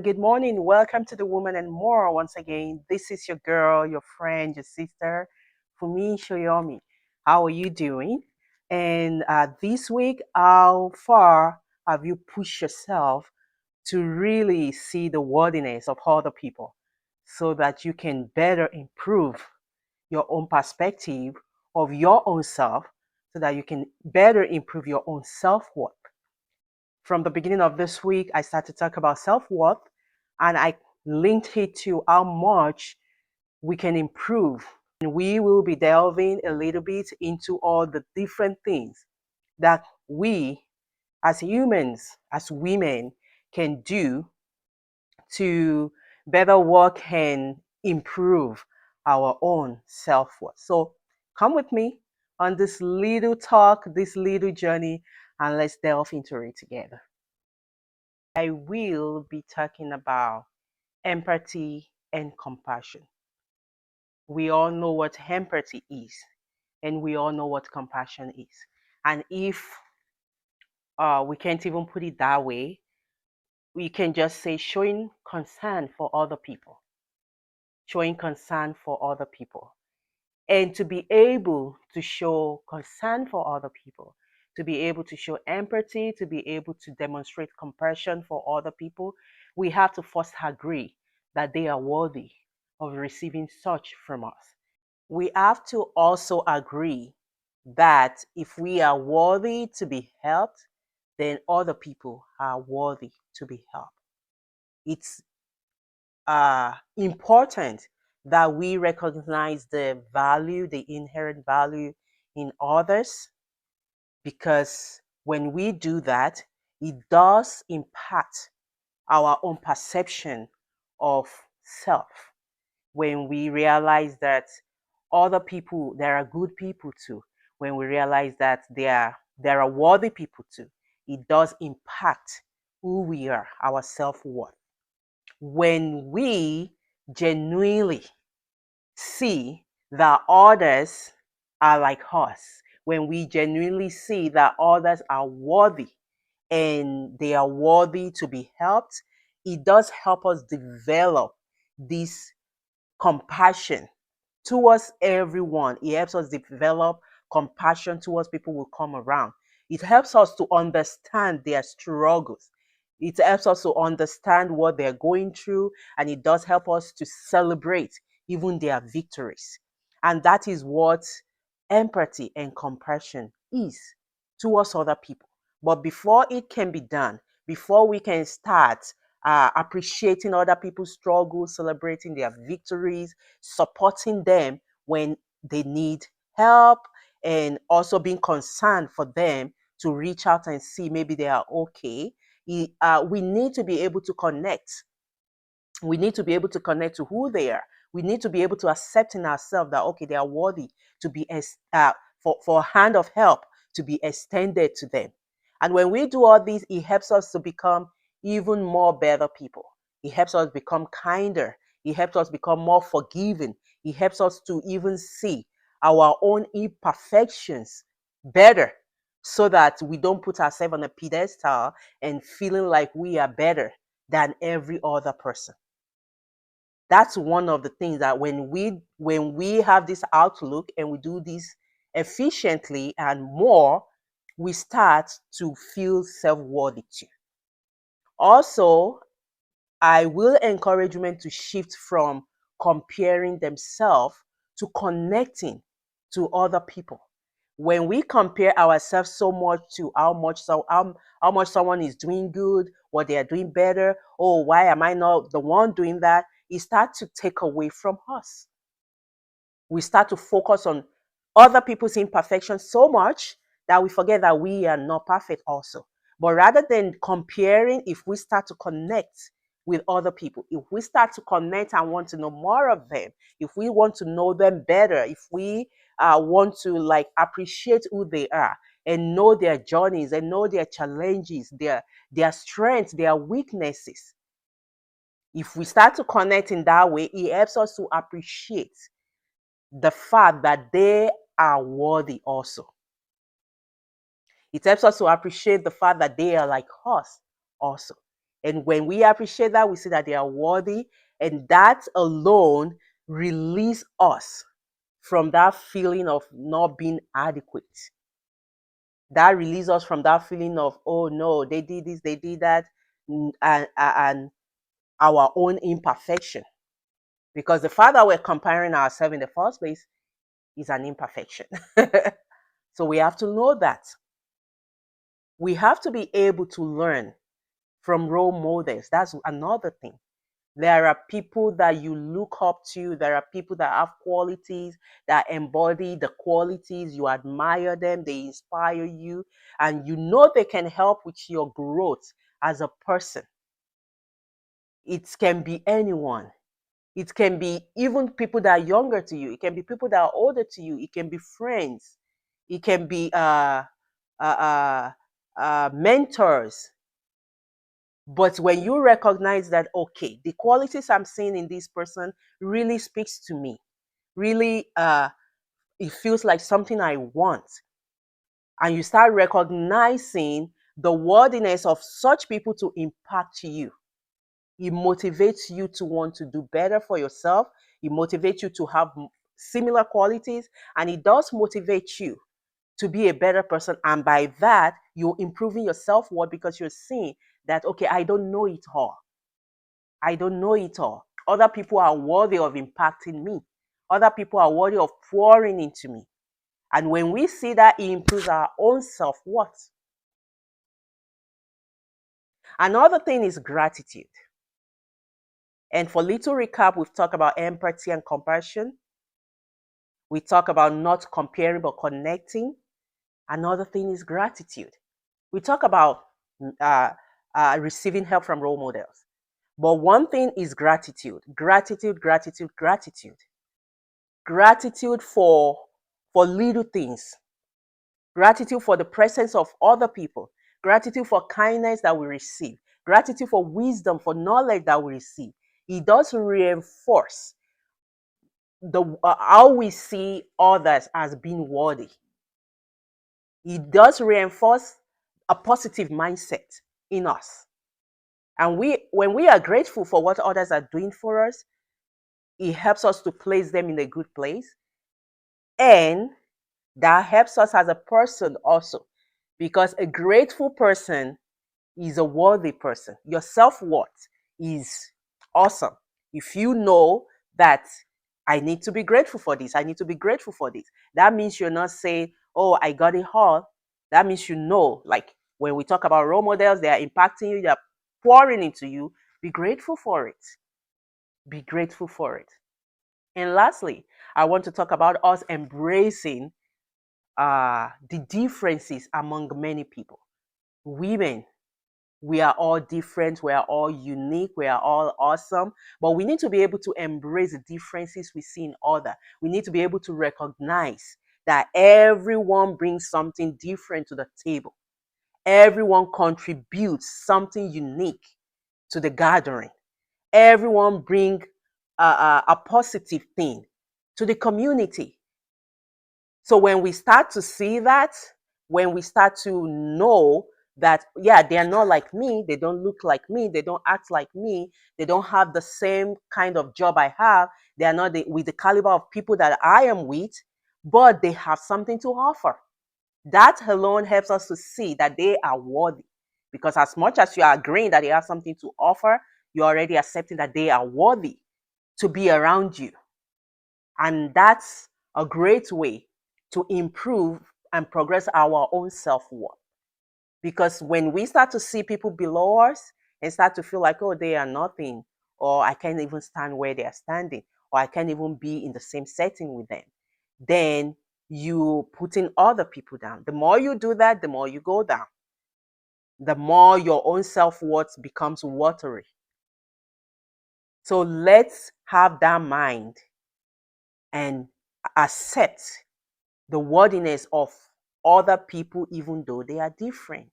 everyone. Good morning. Welcome to the Woman and More. Once again, this is your girl, your friend, your sister, Fumi Shoyomi. How are you doing? And this week, how far have you pushed yourself to really see the worthiness of other people so that you can better improve your own perspective of your own self so that you can better improve your own self worth? From the beginning of this week, I started to talk about self worth and I linked it to how much we can improve. And we will be delving a little bit into all the different things that we as humans, as women, can do to better work and improve our own self worth. So come with me on this little talk, this little journey, and let's delve into it together. I will be talking about empathy and compassion. We all know what empathy is, and we all know what compassion is. And if we can't even put it that way, we can just say showing concern for other people, showing concern for other people. And to be able to show concern for other people, to be able to show empathy, to be able to demonstrate compassion for other people, we have to first agree that they are worthy of receiving such from us. We have to also agree that if we are worthy to be helped, then other people are worthy to be helped. It's important that we recognize the value, the inherent value in others, because when we do that, it does impact our own perception of self. When we realize that other people, there are good people too, when we realize that there are worthy people too, it does impact who we are, our self worth. When we genuinely see that others are like us, when we genuinely see that others are worthy and they are worthy to be helped, it does help us develop this compassion towards everyone. It helps us develop compassion towards people who come around. It helps us to understand their struggles. It helps us to understand what they're going through, and it does help us to celebrate even their victories. And that is what empathy and compassion is towards other people. But before it can be done, before we can start appreciating other people's struggles, celebrating their victories, supporting them when they need help, and also being concerned for them to reach out and see maybe they are okay. We need to be able to connect. We need to be able to connect to who they are. We need to be able to accept in ourselves that okay, they are worthy to be for a hand of help to be extended to them. And when we do all this, it helps us to become even more better people. It helps us become kinder. It helps us become more forgiving. It helps us to even see our own imperfections better so that we don't put ourselves on a pedestal and feeling like we are better than every other person. That's one of the things that when we have this outlook and we do this efficiently and more, we start to feel self-worthy too. Also, I will encourage women to shift from comparing themselves to connecting to other people. When we compare ourselves so much to how much someone is doing good, what they are doing better, oh, why am I not the one doing that? It starts to take away from us. We start to focus on other people's imperfections so much that we forget that we are not perfect also. But rather than comparing, if we start to connect with other people, if we start to connect and want to know more of them, if we want to know them better, if we want to like appreciate who they are and know their journeys and know their challenges, their strengths, their weaknesses, if we start to connect in that way, it helps us to appreciate the fact that they are worthy also. It helps us to appreciate the fact that they are like us also. And when we appreciate that, we see that they are worthy, and that alone release us from that feeling of not being adequate. That releases us from that feeling of, oh no, they did this, they did that, and our own imperfection. Because the fact that we're comparing ourselves in the first place is an imperfection. So we have to know that. We have to be able to learn from role models. That's another thing. There are people that you look up to. There are people that have qualities, that embody the qualities. You admire them, they inspire you, and you know they can help with your growth as a person. It can be anyone. It can be even people that are younger to you. It can be people that are older to you. It can be friends. It can be uh, mentors. But when you recognize that, okay, the qualities I'm seeing in this person really speaks to me, really, it feels like something I want, and you start recognizing the worthiness of such people to impact you, it motivates you to want to do better for yourself. It motivates you to have similar qualities, and it does motivate you to be a better person. And by that, you're improving your self worth because you're seeing that, okay, I don't know it all. I don't know it all. Other people are worthy of impacting me. Other people are worthy of pouring into me. And when we see that, it improves our own self worth. Another thing is gratitude. And for little recap, we've talked about empathy and compassion. We talk about not comparing but connecting. Another thing is gratitude. We talk about uh, receiving help from role models. But one thing is gratitude. Gratitude, gratitude, gratitude. Gratitude for little things. Gratitude for the presence of other people. Gratitude for kindness that we receive. Gratitude for wisdom, for knowledge that we receive. It does reinforce how we see others as being worthy. It does reinforce a positive mindset in us. And when we are grateful for what others are doing for us, it helps us to place them in a good place. And that helps us as a person also. Because a grateful person is a worthy person. Your self-worth is awesome. If you know that I need to be grateful for this, I need to be grateful for this, that means you're not saying, oh, I got it all. That means you know, like when we talk about role models, they are impacting you, they're pouring into you. Be grateful for it. Be grateful for it. And lastly, I want to talk about us embracing the differences among many people. Women, we are all different, we are all unique, we are all awesome, but we need to be able to embrace the differences we see in others. We need to be able to recognize that everyone brings something different to the table. Everyone contributes something unique to the gathering. Everyone bring a positive thing to the community. So when we start to see that, when we start to know that, yeah, they're not like me, they don't look like me, they don't act like me, they don't have the same kind of job I have, they are not with the caliber of people that I am with, but they have something to offer. That alone helps us to see that they are worthy. Because as much as you are agreeing that they have something to offer, you're already accepting that they are worthy to be around you. And that's a great way to improve and progress our own self worth. Because when we start to see people below us and start to feel like, oh, they are nothing, or I can't even stand where they are standing, or I can't even be in the same setting with them, then you putting other people down. The more you do that, the more you go down. The more your own self worth becomes watery. So let's have that mind and accept the worthiness of other people, even though they are different.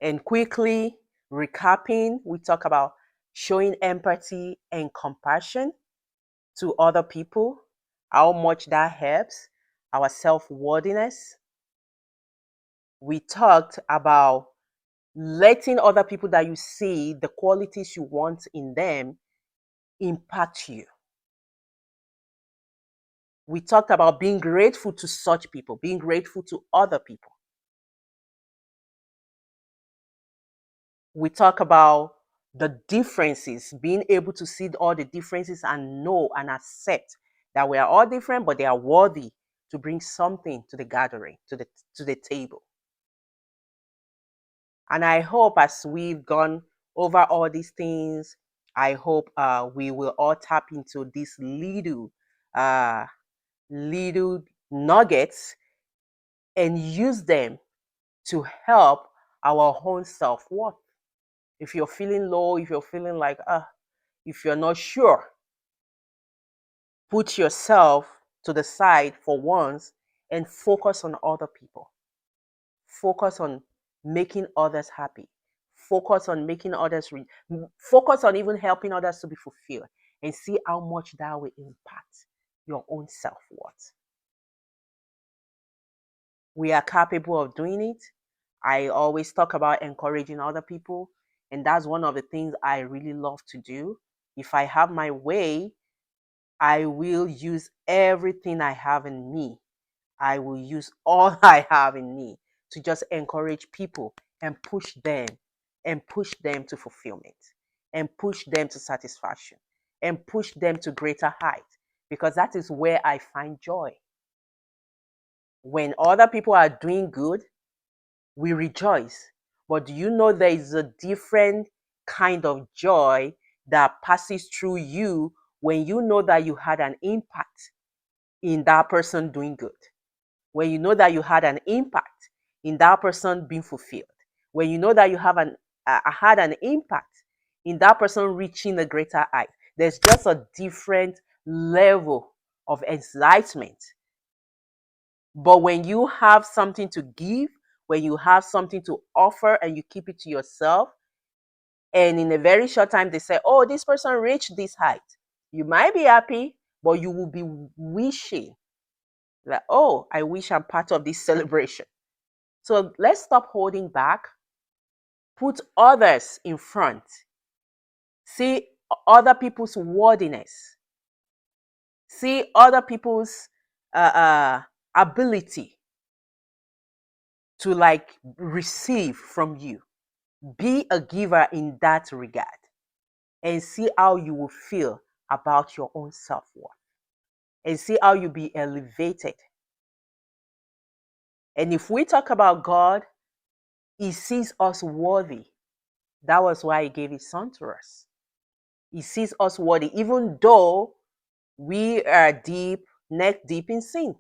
And quickly recapping, we talk about showing empathy and compassion to other people, how much that helps our self worthiness. We talked about letting other people that you see, the qualities you want in them, impact you. We talked about being grateful to such people, being grateful to other people. We talk about the differences, being able to see all the differences and know and accept that we are all different, but they are worthy to bring something to the gathering, to the table. And I hope as we've gone over all these things, I hope we will all tap into these uh, little nuggets and use them to help our own self worth. If you're feeling low, if you're feeling like, if you're not sure, put yourself to the side for once and focus on other people. Focus on making others happy. Focus on making others, focus on even helping others to be fulfilled and see how much that will impact your own self worth. We are capable of doing it. I always talk about encouraging other people, and that's one of the things I really love to do. If I have my way, I will use everything I have in me. I will use all I have in me to just encourage people and push them to fulfillment and push them to satisfaction and push them to greater height because that is where I find joy. When other people are doing good, we rejoice. But do you know there is a different kind of joy that passes through you when you know that you had an impact in that person doing good? When you know that you had an impact in that person being fulfilled? When you know that you have had an impact in that person reaching a greater height? There's just a different level of excitement. But when you have something to give, when you have something to offer and you keep it to yourself, and in a very short time they say, oh, this person reached this height, you might be happy, but you will be wishing that, oh, I wish I'm part of this celebration. So let's stop holding back, put others in front, see other people's worthiness, see other people's ability to like receive from you. Be a giver in that regard and see how you will feel about your own self worth and see how you be elevated. And if we talk about God, He sees us worthy. That was why He gave His Son to us. He sees us worthy, even though we are neck deep in sin.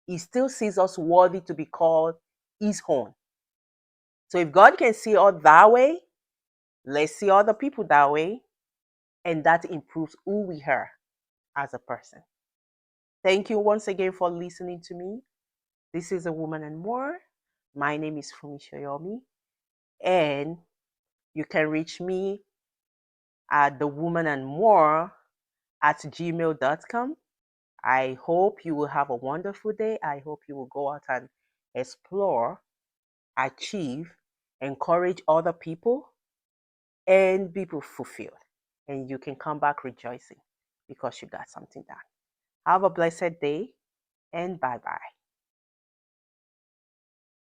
He still sees us worthy to be called His own. So if God can see us that way, let's see other people that way, and that improves who we are as a person. Thank you once again for listening to me. This is A Woman and More. My name is Fumi Shoyomi, and you can reach me at thewomanandmore@gmail.com. I hope you will have a wonderful day. I hope you will go out and explore, achieve, encourage other people, and be fulfilled. And you can come back rejoicing because you got something done. Have a blessed day and bye bye.